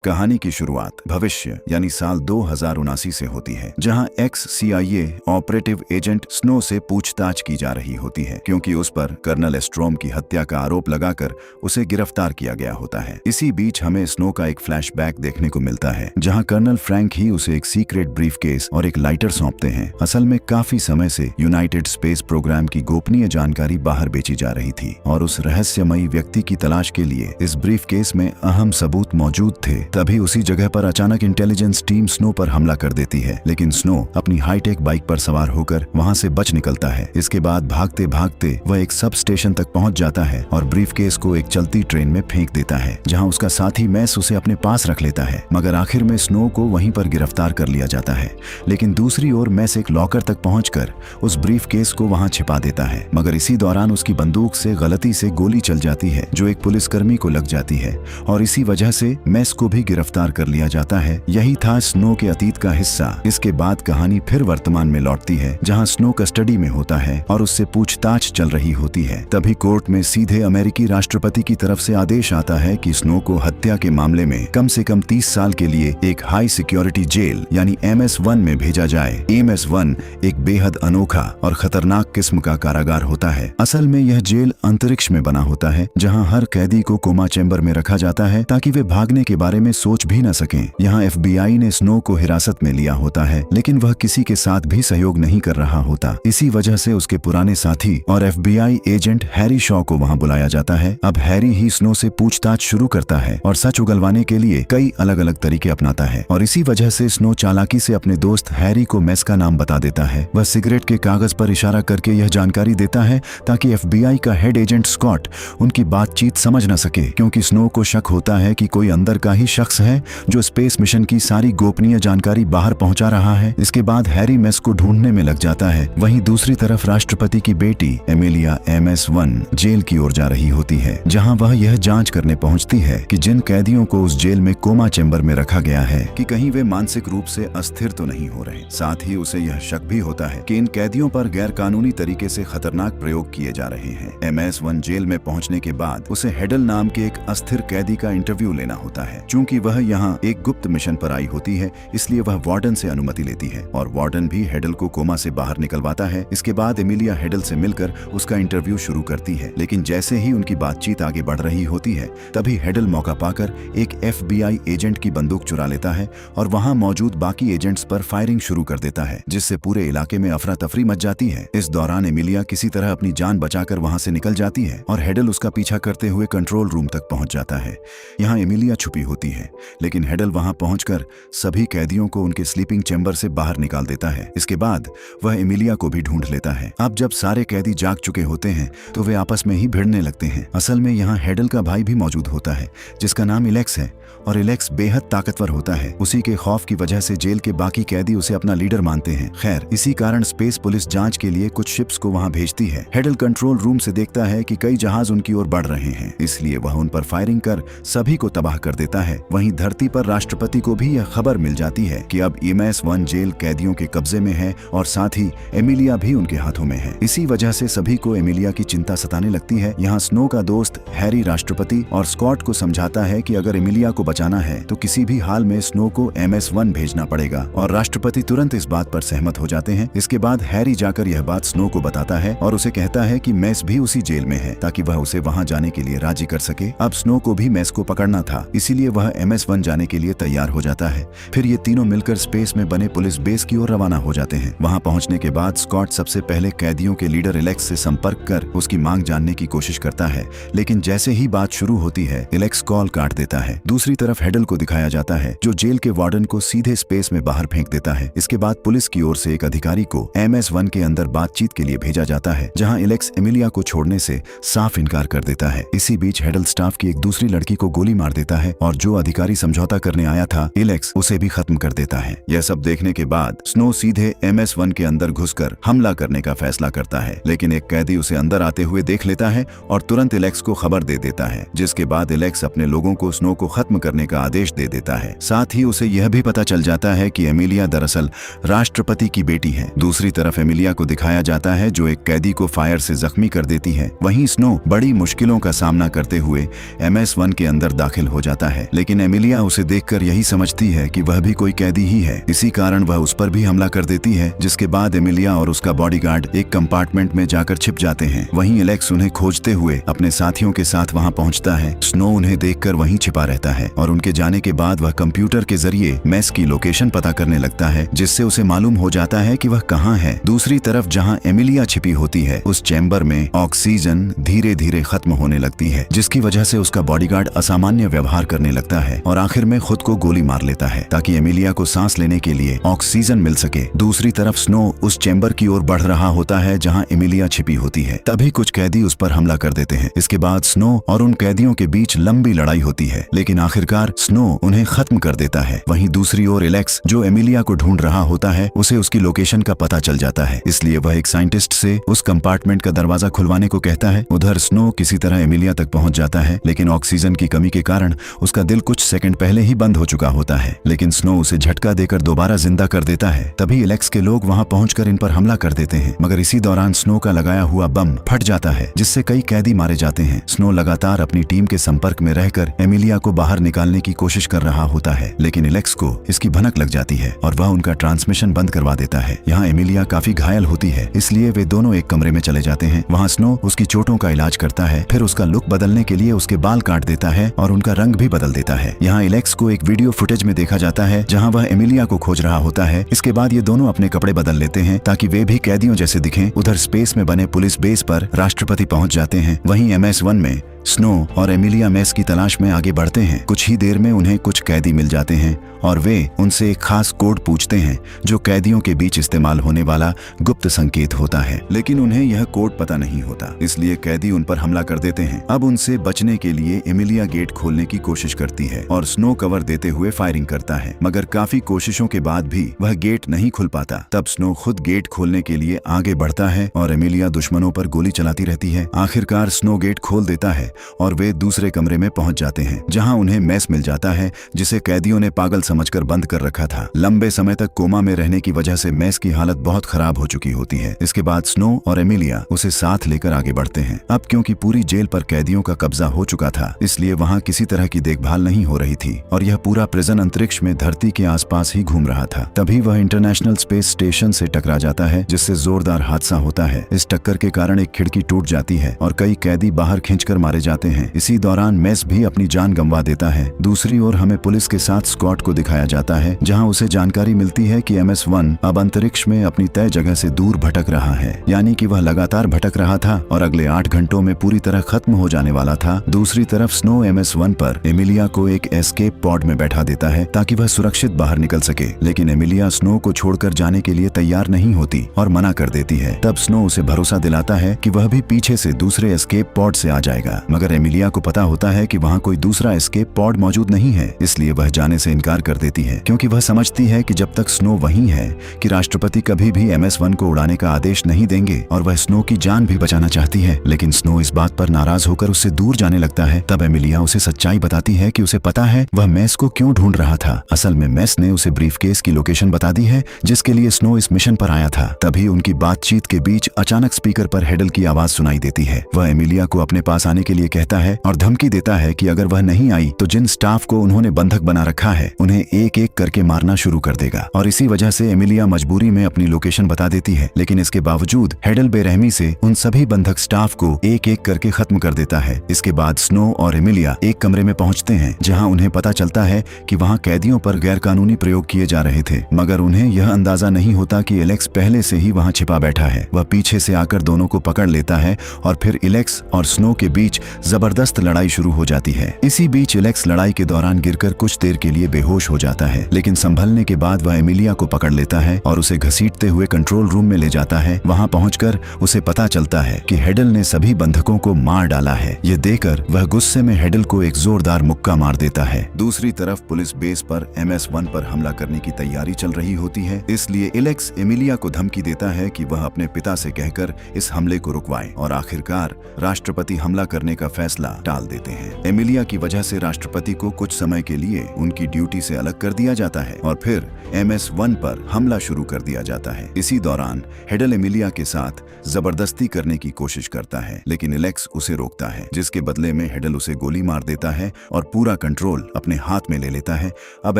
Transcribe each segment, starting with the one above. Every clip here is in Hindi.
कहानी की शुरुआत भविष्य यानी साल 2079 से होती है, जहां x CIA operative agent snow से पूछताछ की जा रही होती है क्योंकि उस पर कर्नल एस्ट्रोम की हत्या का आरोप लगाकर उसे गिरफ्तार किया गया होता है। इसी बीच हमें स्नो का एक फ्लैशबैक देखने को मिलता है जहां कर्नल फ्रैंक ही उसे एक सीक्रेट ब्रीफकेस और एक लाइटर सौंपते हैं। असल में काफी समय से यूनाइटेड स्पेस प्रोग्राम की गोपनीय जानकारी बाहर बेची जा रही थी और उस रहस्यमयी व्यक्ति की तलाश के लिए इस ब्रीफकेस में अहम सबूत मौजूद थे। तभी उसी जगह पर अचानक इंटेलिजेंस टीम स्नो पर हमला कर देती है, लेकिन स्नो अपनी हाईटेक बाइक पर सवार होकर वहां से बच निकलता है। इसके बाद भागते भागते वह एक सब स्टेशन तक पहुंच जाता है और ब्रीफकेस को एक चलती ट्रेन में फेंक देता है, जहां उसका साथी मैस उसे अपने पास रख लेता है। मगर आखिर में स्नो को वहीं पर गिरफ्तार कर लिया जाता है, लेकिन दूसरी ओर मैस एक लॉकर तक पहुंचकर उस ब्रीफकेस को वहां छिपा देता है। मगर इसी दौरान उसकी बंदूक से गलती से गोली चल जाती है जो एक पुलिसकर्मी को लग जाती है और इसी वजह से मैस को भी गिरफ्तार कर लिया जाता है। यही था स्नो के अतीत का हिस्सा। इसके बाद कहानी फिर वर्तमान में लौटती है जहां स्नो कस्टडी में होता है और उससे पूछताछ चल रही होती है। तभी कोर्ट में सीधे अमेरिकी राष्ट्रपति की तरफ से आदेश आता है कि स्नो को हत्या के मामले में कम से कम 30 साल के लिए एक हाई सिक्योरिटी जेल यानी MS-1 में भेजा जाए। MS-1 एक बेहद अनोखा और खतरनाक किस्म का कारागार होता है। असल में यह जेल अंतरिक्ष में बना होता है जहां हर कैदी को कोमा चैम्बर में रखा जाता है ताकि वे भागने के बारे में सोच भी न सकें। यहाँ FBI ने स्नो को हिरासत में लिया होता है, लेकिन वह किसी के साथ भी सहयोग नहीं कर रहा होता। इसी वजह से उसके पुराने साथी और FBI एजेंट हैरी शॉ को वहाँ बुलाया जाता है। अब हैरी ही स्नो से पूछताछ शुरू करता है और सच उगलवाने के लिए कई अलग अलग तरीके अपनाता है और इसी वजह से स्नो चालाकी से अपने दोस्त हैरी को मैस का नाम बता देता है। वह सिगरेट के कागज पर इशारा करके यह जानकारी देता है ताकि FBI का हेड एजेंट स्कॉट उनकी बातचीत समझ न सके, क्योंकि स्नो को शक होता है कि कोई अंदर का ही शख्स है जो स्पेस मिशन की सारी गोपनीय जानकारी बाहर पहुंचा रहा है। इसके बाद हैरी मैस को ढूंढने में लग जाता है। वहीं दूसरी तरफ राष्ट्रपति की बेटी एमिलिया MS-1 जेल की ओर जा रही होती है, जहां वह यह जांच करने पहुंचती है कि जिन कैदियों को उस जेल में कोमा चैम्बर में रखा गया है कि कहीं वे मानसिक रूप से अस्थिर तो नहीं हो रहे। साथ ही उसे यह शक भी होता है कि इन कैदियों पर गैर कानूनी तरीके से खतरनाक प्रयोग किए जा रहे हैं। MS-1 जेल में पहुंचने के बाद उसे हेडल नाम के एक अस्थिर कैदी का इंटरव्यू लेना होता है। चूंकि वह यहाँ एक गुप्त मिशन पर आई होती है, इसलिए वह वार्डन से अनुमति लेती है और वार्डन भी हेडल को कोमा से बाहर निकलवाता है। इसके बाद एमिलिया हेडल से मिलकर उसका इंटरव्यू शुरू करती है, लेकिन जैसे ही उनकी बातचीत आगे बढ़ रही होती है तभी हेडल मौका पाकर एक FBI एजेंट की बंदूक चुरा लेता है और वहां मौजूद बाकी एजेंट्स पर फायरिंग शुरू कर देता है, जिससे पूरे इलाके में अफरा तफरी मच जाती है। इस दौरान एमिलिया किसी तरह अपनी जान बचाकर वहां से निकल जाती है और हेडल उसका पीछा करते हुए कंट्रोल रूम तक पहुंच जाता है। यहाँ एमिलिया छुपी होती है, लेकिन हेडल वहां पहुंचकर सभी कैदियों को उनके स्लीपिंग चैम्बर से बाहर निकाल देता है। इसके बाद वह एमिलिया को भी ढूंढ लेता है। अब जब सारे कैदी जाग चुके होते हैं तो वे आपस में ही भिड़ने लगते हैं। असल में यहाँ हेडल का भाई भी मौजूद होता है जिसका नाम इलेक्स है और इलेक्स बेहद ताकतवर होता है। उसी के खौफ की वजह से जेल के बाकी कैदी उसे अपना लीडर मानते हैं। खैर, इसी कारण स्पेस पुलिस जांच के लिए कुछ शिप्स को वहां भेजती है। हेडल कंट्रोल रूम से देखता है कि कई जहाज उनकी ओर बढ़ रहे हैं, इसलिए वह उन पर फायरिंग कर सभी को तबाह कर देता है। वहीं धरती पर राष्ट्रपति को भी यह खबर मिल जाती है कि अब MS-1 जेल कैदियों के कब्जे में है और साथ ही एमिलिया भी उनके हाथों में है। इसी वजह से सभी को एमिलिया की चिंता सताने लगती है। यहाँ स्नो का दोस्त हैरी राष्ट्रपति और स्कॉट को समझाता है कि अगर एमिलिया को बचाना है तो किसी भी हाल में स्नो को MS-1 भेजना पड़ेगा और राष्ट्रपति तुरंत इस बात पर सहमत हो जाते हैं। इसके बाद हैरी जाकर यह बात स्नो को बताता है और उसे कहता है कि मैस भी उसी जेल में है ताकि वह उसे वहां जाने के लिए राजी कर सके। अब स्नो को भी मैस को पकड़ना था, इसीलिए वह MS-1 जाने के लिए तैयार हो जाता है। फिर ये तीनों मिलकर स्पेस में बने पुलिस बेस की ओर रवाना हो जाते हैं। वहां पहुंचने के बाद स्कॉट सबसे पहले कैदियों के लीडर इलेक्स से संपर्क कर उसकी मांग जानने की कोशिश करता है, लेकिन जैसे ही बात शुरू होती है इलेक्स कॉल काट देता है। दूसरी तरफ हेडल को दिखाया जाता है जो जेल के वार्डन को सीधे स्पेस में बाहर फेंक देता है। इसके बाद पुलिस की ओर से एक अधिकारी को MS-1 के अंदर बातचीत के लिए भेजा जाता है, जहां इलेक्स एमिलिया को छोड़ने से साफ इनकार कर देता है। इसी बीच हेडल स्टाफ की एक दूसरी लड़की को गोली मार देता है और जो अधिकारी समझौता करने आया था इलेक्स उसे भी खत्म कर देता है। यह सब देखने के बाद स्नो सीधे MS-1 के अंदर घुसकर हमला करने का फैसला करता है, लेकिन एक कैदी उसे अंदर आते हुए देख लेता है और तुरंत इलेक्स को खबर दे देता है, जिसके बाद इलेक्स अपने लोगों को स्नो को खत्म करने करने का आदेश दे देता है। साथ ही उसे यह भी पता चल जाता है कि एमिलिया दरअसल राष्ट्रपति की बेटी है। दूसरी तरफ एमिलिया को दिखाया जाता है जो एक कैदी को फायर से जख्मी कर देती है। वहीं स्नो बड़ी मुश्किलों का सामना करते हुए MS-1 के अंदर दाखिल हो जाता है, लेकिन एमिलिया उसे देखकर यही समझती है कि वह भी कोई कैदी ही है। इसी कारण वह उस पर भी हमला कर देती है, जिसके बाद एमिलिया और उसका बॉडीगार्ड एक कंपार्टमेंट में जाकर छिप जाते हैं। वहीं एलेक्स उन्हें खोजते हुए अपने साथियों के साथ वहां पहुंचता है। स्नो उन्हें देखकर वहीं छिपा रहता है और उनके जाने के बाद वह कंप्यूटर के जरिए मेस की लोकेशन पता करने लगता है, जिससे उसे मालूम हो जाता है कि वह कहां है। दूसरी तरफ जहां एमिलिया छिपी होती है, उस चैम्बर में ऑक्सीजन धीरे धीरे खत्म होने लगती है, जिसकी वजह से उसका बॉडीगार्ड असामान्य व्यवहार करने लगता है और आखिर में खुद को गोली मार लेता है ताकि एमिलिया को सांस लेने के लिए ऑक्सीजन मिल सके। दूसरी तरफ स्नो उस चैम्बर की ओर बढ़ रहा होता है जहां एमिलिया छिपी होती है। तभी कुछ कैदी उस पर हमला कर देते हैं। इसके बाद स्नो और उन कैदियों के बीच लंबी लड़ाई होती है, लेकिन आखिरकार स्नो उन्हें खत्म कर देता है। वहीं दूसरी ओर एलेक्स, जो एमिलिया को ढूंढ रहा होता है, उसे उसकी लोकेशन का पता चल जाता है, इसलिए वह एक साइंटिस्ट से उस कंपार्टमेंट का दरवाजा खुलवाने को कहता है। उधर स्नो किसी तरह एमिलिया तक पहुंच जाता है, लेकिन ऑक्सीजन की कमी के कारण उसका दिल कुछ सेकंड पहले ही बंद हो चुका होता है, लेकिन स्नो उसे झटका देकर दोबारा जिंदा कर देता है। तभी एलेक्स के लोग वहां पहुंचकर इन पर हमला कर देते हैं, मगर इसी दौरान स्नो का लगाया हुआ बम फट जाता है, जिससे कई कैदी मारे जाते हैं। स्नो लगातार अपनी टीम के संपर्क में रहकर एमिलिया को बाहर निकालने की कोशिश कर रहा होता है, लेकिन एलेक्स को इसकी भनक लग जाती है और वह उनका ट्रांसमिशन बंद करवा देता है। यहाँ एमिलिया काफी घायल होती है, इसलिए वे दोनों एक कमरे में चले जाते हैं। वहाँ स्नो उसकी चोटों का इलाज करता है, फिर उसका लुक बदलने के लिए उसके बाल काट देता है और उनका रंग भी बदल देता है। यहाँ एलेक्स को एक वीडियो फुटेज में देखा जाता है जहाँ वह एमिलिया को खोज रहा होता है। इसके बाद ये दोनों अपने कपड़े बदल लेते हैं ताकि वे भी कैदियों जैसे दिखें। उधर स्पेस में बने पुलिस बेस पर राष्ट्रपति पहुंच जाते हैं। वहीं MS-1 में स्नो और एमिलिया मेस की तलाश में आगे बढ़ते हैं। कुछ ही देर में उन्हें कुछ कैदी मिल जाते हैं और वे उनसे एक खास कोड पूछते हैं जो कैदियों के बीच इस्तेमाल होने वाला गुप्त संकेत होता है, लेकिन उन्हें यह कोड पता नहीं होता, इसलिए कैदी उन पर हमला कर देते हैं। अब उनसे बचने के लिए एमिलिया गेट खोलने की कोशिश करती है और स्नो कवर देते हुए फायरिंग करता है, मगर काफी कोशिशों के बाद भी वह गेट नहीं खुल पाता। तब स्नो खुद गेट खोलने के लिए आगे बढ़ता है और एमिलिया दुश्मनों पर गोली चलाती रहती है। आखिरकार स्नो गेट खोल देता है और वे दूसरे कमरे में पहुंच जाते हैं, जहां उन्हें मेस मिल जाता है, जिसे कैदियों ने पागल समझकर बंद कर रखा था। लंबे समय तक कोमा में रहने की वजह से मेस की हालत बहुत खराब हो चुकी होती है। इसके बाद स्नो और एमिलिया उसे साथ लेकर आगे बढ़ते हैं। अब क्योंकि पूरी जेल पर कैदियों का कब्जा हो चुका था, इसलिए वहां किसी तरह की देखभाल नहीं हो रही थी और यह पूरा प्रिजन अंतरिक्ष में धरती के आसपास ही घूम रहा था। तभी वह इंटरनेशनल स्पेस स्टेशन से टकरा जाता है, जिससे जोरदार हादसा होता है। इस टक्कर के कारण एक खिड़की टूट जाती है और कई कैदी बाहर खींचकर मारे जाते हैं। इसी दौरान मेस भी अपनी जान गंवा देता है। दूसरी ओर हमें पुलिस के साथ स्कॉट को दिखाया जाता है, जहां उसे जानकारी मिलती है कि MS-1 अब अंतरिक्ष में अपनी तय जगह से दूर भटक रहा है, यानी कि वह लगातार भटक रहा था और अगले 8 घंटों में पूरी तरह खत्म हो जाने वाला था। दूसरी तरफ स्नो MS-1 पर एमिलिया को एक एस्केप पॉड में बैठा देता है ताकि वह सुरक्षित बाहर निकल सके, लेकिन एमिलिया स्नो को छोड़कर जाने के लिए तैयार नहीं होती और मना कर देती है। तब स्नो उसे भरोसा दिलाता है कि वह भी पीछे से दूसरे एस्केप पॉड से आ जाएगा, मगर एमिलिया को पता होता है कि वहाँ कोई दूसरा एस्केप पॉड मौजूद नहीं है, इसलिए वह जाने से इनकार कर देती है, क्योंकि वह समझती है कि जब तक स्नो वहीं है कि राष्ट्रपति कभी भी MS-1 को उड़ाने का आदेश नहीं देंगे और वह स्नो की जान भी बचाना चाहती है। लेकिन स्नो इस बात पर नाराज होकर उससे दूर जाने लगता है। तब एमिलिया उसे सच्चाई बताती है कि उसे पता है वह मेस को क्यों ढूंढ रहा था। असल में मेस ने उसे ब्रीफकेस की लोकेशन बता दी है जिसके लिए स्नो इस मिशन पर आया था। तभी उनकी बातचीत के बीच अचानक स्पीकर पर हेडल की आवाज सुनाई देती है। वह एमिलिया को अपने पास आने के लिए कहता है और धमकी देता है कि अगर वह नहीं आई तो जिन स्टाफ को उन्होंने बंधक बना रखा है उन्हें एक एक करके मारना शुरू कर देगा। और इसी वजह से एमिलिया मजबूरी में अपनी लोकेशन बता देती है, लेकिन इसके बावजूद हेडल बेरहमी से उन सभी बंधक स्टाफ को एक एक करके खत्म कर देता है। इसके बाद स्नो और एमिलिया एक कमरे में पहुंचते हैं जहां उन्हें पता चलता है कि वहां कैदियों पर गैरकानूनी प्रयोग किए जा रहे थे, मगर उन्हें यह अंदाजा नहीं होता कि एलेक्स पहले से ही वहां छिपा बैठा है। वह पीछे से आकर दोनों को पकड़ लेता है और फिर एलेक्स और स्नो के बीच जबरदस्त लड़ाई शुरू हो जाती है। इसी बीच एलेक्स लड़ाई के दौरान गिरकर कुछ देर के लिए बेहोश हो जाता है, लेकिन संभलने के बाद वह एमिलिया को पकड़ लेता है और उसे घसीटते हुए कंट्रोल रूम में ले जाता है। वहां पहुंचकर उसे पता चलता है कि हेडल ने सभी बंधकों को मार डाला है। ये देखकर वह गुस्से में हेडल को एक जोरदार मुक्का मार देता है। दूसरी तरफ पुलिस बेस पर MS-1 पर हमला करने की तैयारी चल रही होती है, इसलिए एलेक्स एमिलिया को धमकी देता है कि वह अपने पिता से कहकर इस हमले को रुकवाए और आखिरकार राष्ट्रपति हमला करने का फैसला टाल देते हैं। एमिलिया की वजह से राष्ट्रपति को कुछ समय के लिए उनकी ड्यूटी से अलग कर दिया जाता है और फिर MS-1 पर हमला शुरू कर दिया जाता है। इसी दौरान हेडल एमिलिया के साथ जबरदस्ती करने की कोशिश करता है, लेकिन एलेक्स उसे रोकता है, जिसके बदले में हेडल उसे गोली मार देता है और पूरा कंट्रोल अपने हाथ में ले लेता है। अब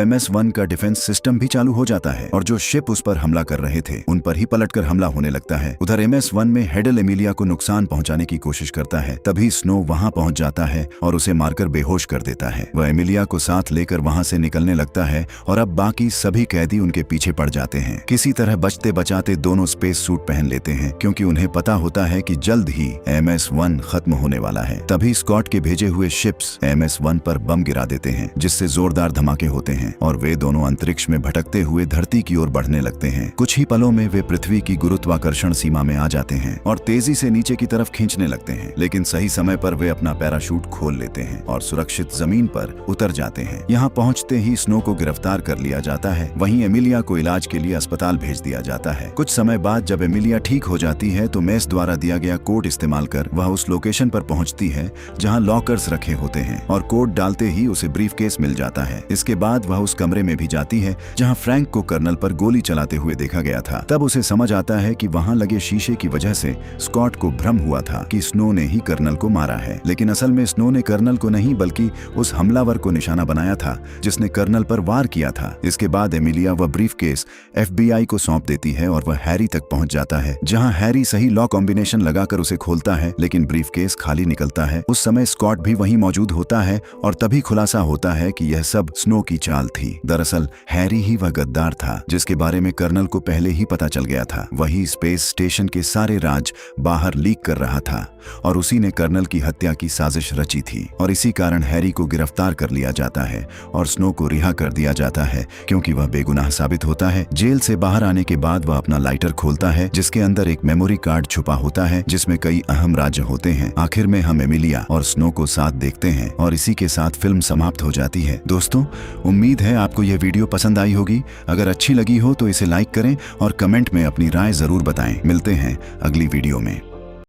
MS-1 का डिफेंस सिस्टम भी चालू हो जाता है और जो शिप उस पर हमला कर रहे थे उन पर ही पलटकर हमला होने लगता है। उधर MS-1 में हेडल एमिलिया को नुकसान पहुंचाने की कोशिश करता है, तभी स्नो वहां पहुंच जाता है और उसे मारकर बेहोश कर देता है। वह एमिलिया को साथ लेकर वहां से निकलने लगता है और अब बाकी सभी कैदी उनके पीछे पड़ जाते हैं। किसी तरह बचते बचाते दोनों स्पेस सूट पहन लेते हैं, क्योंकि उन्हें पता होता है कि जल्द ही MS-1 खत्म होने वाला है। तभी स्कॉट के भेजे हुए शिप्स MS-1 पर बम गिरा देते हैं, जिससे जोरदार धमाके होते हैं और वे दोनों अंतरिक्ष में भटकते हुए धरती की ओर बढ़ने लगते हैं। कुछ ही पलों में वे पृथ्वी की गुरुत्वाकर्षण सीमा में आ जाते हैं और तेजी से नीचे की तरफ खींचने लगते हैं, लेकिन सही समय पर वे अपना पैराशूट खोल लेते हैं और सुरक्षित जमीन पर उतर जाते हैं। यहाँ पहुँचते ही स्नो को गिरफ्तार कर लिया जाता है। वहीं एमिलिया को इलाज के लिए अस्पताल भेज दिया जाता है। कुछ समय बाद जब एमिलिया ठीक हो जाती है तो मेस द्वारा दिया गया कोड इस्तेमाल कर वह उस लोकेशन पर पहुंचती है जहां लॉकर्स रखे होते हैं और कोड डालते ही उसे ब्रीफकेस मिल जाता है। इसके बाद वह उस कमरे में भी जाती है जहां फ्रैंक को कर्नल पर गोली चलाते हुए देखा गया था। तब उसे समझ आता है कि वहां लगे शीशे की वजह से स्कॉट को भ्रम हुआ था कि स्नो ने ही कर्नल को मारा है, लेकिन असल में स्नो ने कर्नल को नहीं बल्कि उस हमलावर को निशाना बनाया था जिसने कर्नल पर वार किया था। इसके बाद एमिलिया वह ब्रीफकेस FBI को सौंप देती है और वह हैरी तक पहुंच जाता है, जहां हैरी सही लॉ कॉम्बिनेशन लगाकर उसे खोलता है, लेकिन ब्रीफकेस खाली निकलता है। उस समय स्कॉट भी वहीं मौजूद होता है और तभी खुलासा होता है कि यह सब स्नो की चाल थी। दरअसल हैरी ही वह गद्दार था जिसके बारे में कर्नल को पहले ही पता चल गया था। वही स्पेस स्टेशन के सारे राज बाहर लीक कर रहा था और उसी ने कर्नल की हत्या की साजिश रची थी और इसी कारण हैरी को गिरफ्तार कर लिया जाता है और स्नो को रिहा कर दिया जाता है, क्योंकि वह बेगुनाह साबित होता है। जेल से बाहर आने के बाद वह अपना लाइटर खोलता है जिसके अंदर एक मेमोरी कार्ड छुपा होता है जिसमें कई अहम राज्य होते हैं। आखिर में हम एमिलिया और स्नो को साथ देखते हैं और इसी के साथ फिल्म समाप्त हो जाती है। दोस्तों, उम्मीद है आपको यह वीडियो पसंद आई होगी। अगर अच्छी लगी हो तो इसे लाइक करें और कमेंट में अपनी राय जरूर बताएं। मिलते हैं अगली वीडियो में।